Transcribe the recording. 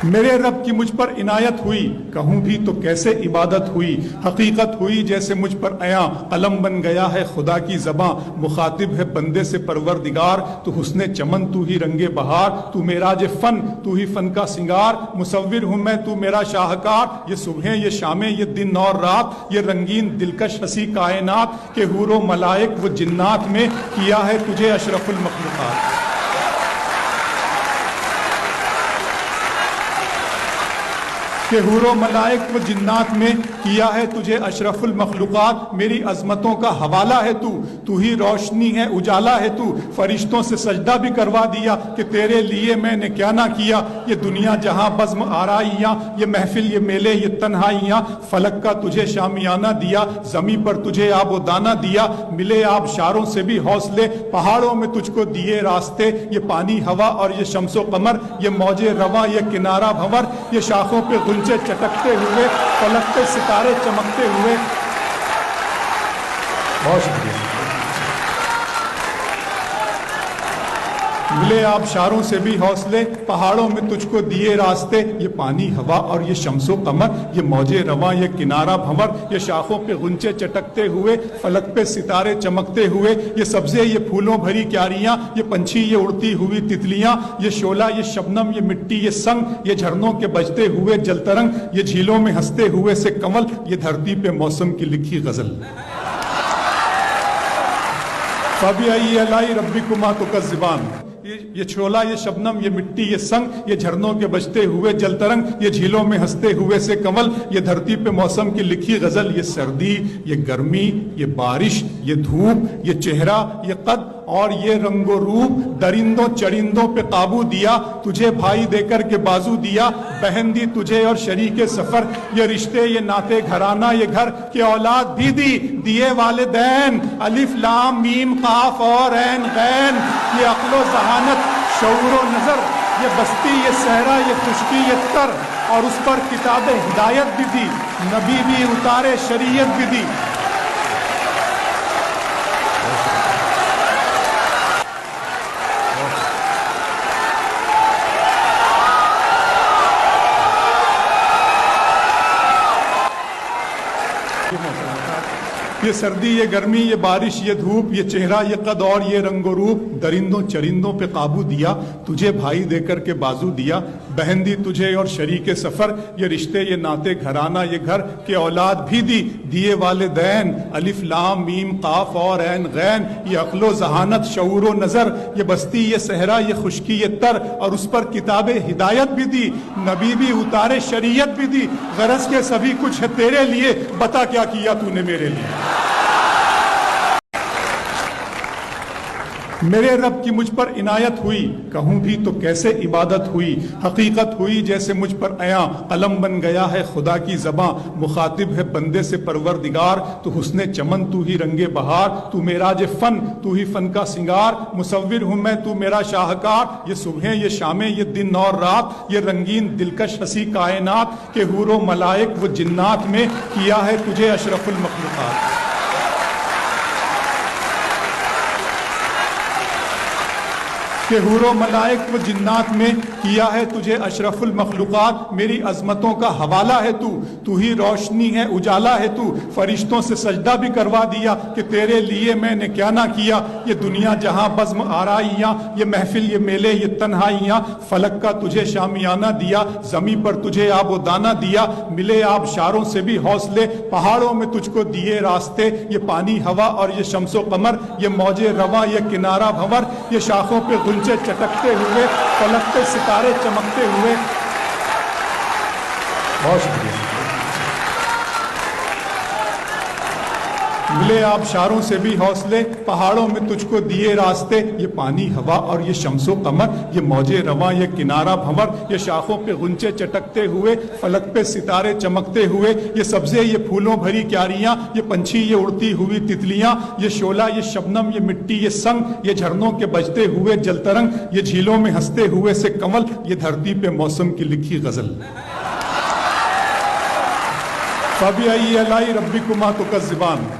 میرے رب کی مجھ پر عنایت ہوئی، کہوں بھی تو کیسے عبادت ہوئی، حقیقت ہوئی جیسے مجھ پر عیاں، قلم بن گیا ہے خدا کی زباں، مخاطب ہے بندے سے پروردگار، تو حسن چمن تو ہی رنگ بہار، تو معراج فن تو ہی فن کا سنگار، مصور ہوں میں تو میرا شاہکار، یہ صبحیں یہ شامیں یہ دن اور رات، یہ رنگین دلکش ہنسی کائنات، کہ حور و ملائک و جنات میں کیا ہے تجھے اشرف المخلوقات۔ کہ حور و ملائک و جنات میں کیا ہے تجھے اشرف المخلوقات، میری عظمتوں کا حوالہ ہے تو ہی روشنی ہے اجالا ہے تو، فرشتوں سے سجدہ بھی کروا دیا کہ تیرے لیے میں نے کیا نہ کیا، یہ دنیا جہاں بزم آرائیاں، یہ محفل یہ میلے یہ تنہائیاں، فلک کا تجھے شامیانہ دیا، زمین پر تجھے آب و دانہ دیا، ملے آبشاروں سے بھی حوصلے، پہاڑوں میں تجھ کو دیے راستے، یہ پانی ہوا اور یہ شمس و قمر، یہ موج رواں یہ کنارہ بھنور، یہ شاخوں پہ غنچے چٹکتے ہوئے، فلک پہ ستارے چمکتے ہوئے۔ بہت شکریہ۔ ملے آبشاروں سے بھی حوصلے، پہاڑوں میں تجھ کو دیے راستے، یہ پانی ہوا اور یہ شمس و قمر، یہ موج رواں یہ کنارہ بھنور، یہ شاخوں پہ غنچے چٹکتے ہوئے، فلک پہ ستارے چمکتے ہوئے، یہ سبزے یہ پھولوں بھری کیاریاں، یہ پنچھی یہ اڑتی ہوئی تتلیاں، یہ شعلہ یہ شبنم یہ مٹی یہ سنگ، یہ جھرنوں کے بجتے ہوئے جل ترنگ، یہ جھیلوں میں ہنستے ہوئے سے کمل، یہ دھرتی پہ موسم کی لکھی غزل۔ فَبِأَيِّ آلَاءِ رَبِّكُمَا تُكَذِّبَانِ، یہ چھولا یہ شبنم یہ مٹی یہ سنگ، یہ جھرنوں کے بجتے ہوئے جل ترنگ، یہ جھیلوں میں ہنستے ہوئے سے کمل، یہ دھرتی پہ موسم کی لکھی غزل، یہ سردی یہ گرمی یہ بارش یہ دھوپ یہ چہرہ یہ قد اور یہ رنگ و روپ، درندوں چرندوں پہ قابو دیا، تجھے بھائی دے کر کے بازو دیا، بہن دی تجھے اور شریک سفر، یہ رشتے یہ ناتے گھرانہ یہ گھر، کہ اولاد بھی دی دیے والدین، الف لام میم قاف اور عین غین، یہ عقل و ذہانت شعور و نظر، یہ بستی یہ صحرا یہ خشکی یہ تر، اور اس پر کتاب ہدایت بھی دی، نبی بھی اتارے شریعت بھی دی۔ یہ سردی یہ گرمی یہ بارش یہ دھوپ، یہ چہرہ یہ قد اور یہ رنگ و روپ، درندوں چرندوں پہ قابو دیا، تجھے بھائی دے کر کے بازو دیا، بہن دی تجھے اور شریک سفر، یہ رشتے یہ ناتے گھرانہ یہ گھر، کہ اولاد بھی دی دیے والدین، الف لام میم قاف اور عین غین، یہ عقل و ذہانت شعور و نظر، یہ بستی یہ صحرا یہ خشکی یہ تر، اور اس پر کتاب ہدایت بھی دی، نبی بھی اتارے شریعت بھی دی، غرض کے سبھی کچھ ہے تیرے لیے، بتا کیا کیا تو نے میرے لیے۔ میرے رب کی مجھ پر عنایت ہوئی، کہوں بھی تو کیسے عبادت ہوئی، حقیقت ہوئی جیسے مجھ پر عیاں، قلم بن گیا ہے خدا کی زباں، مخاطب ہے بندے سے پروردگار، تو حسن چمن تو ہی رنگ بہار، تو معراج فن تو ہی فن کا سنگار، مصور ہوں میں تو میرا شاہکار، یہ صبحیں یہ شامیں یہ دن اور رات، یہ رنگین دلکش ہنسی کائنات، کہ حور و ملائک و جنات میں کیا ہے تجھے اشرف المخلوقات۔ کہ حور و ملائک و جنات میں کیا ہے تجھے اشرف المخلوقات، میری عظمتوں کا حوالہ ہے تو ہی روشنی ہے اجالا ہے تو، فرشتوں سے سجدہ بھی کروا دیا کہ تیرے لیے میں نے کیا نہ کیا، یہ دنیا جہاں بزم آرائیاں، یہ محفل یہ میلے یہ تنہائیاں، فلک کا تجھے شامیانہ دیا، زمین پر تجھے آب و دانہ دیا، ملے آبشاروں سے بھی حوصلے، پہاڑوں میں تجھ کو دیے راستے، یہ پانی ہوا اور یہ شمس و قمر، یہ موج رواں یہ کنارہ بھنور، یہ شاخوں پہ غنچے چٹکتے ہوئے، فلک پہ ستارے چمکتے ہوئے۔ بہت شکریہ۔ ملے آبشاروں سے بھی حوصلے، پہاڑوں میں تجھ کو دیے راستے، یہ پانی ہوا اور یہ شمس و قمر، یہ موج رواں یہ کنارہ بھنور، یہ شاخوں پہ غنچے چٹکتے ہوئے، فلک پہ ستارے چمکتے ہوئے، یہ سبزے یہ پھولوں بھری کیاریاں، یہ پنچھی یہ اڑتی ہوئی تتلیاں، یہ شعلہ یہ شبنم یہ مٹی یہ سنگ، یہ جھرنوں کے بجتے ہوئے جل ترنگ، یہ جھیلوں میں ہنستے ہوئے سے کمل، یہ دھرتی پہ موسم کی لکھی غزل۔ فَبِأَيِّ آلَاءِ رَبِّكُمَا تُكَذِّبَانِ،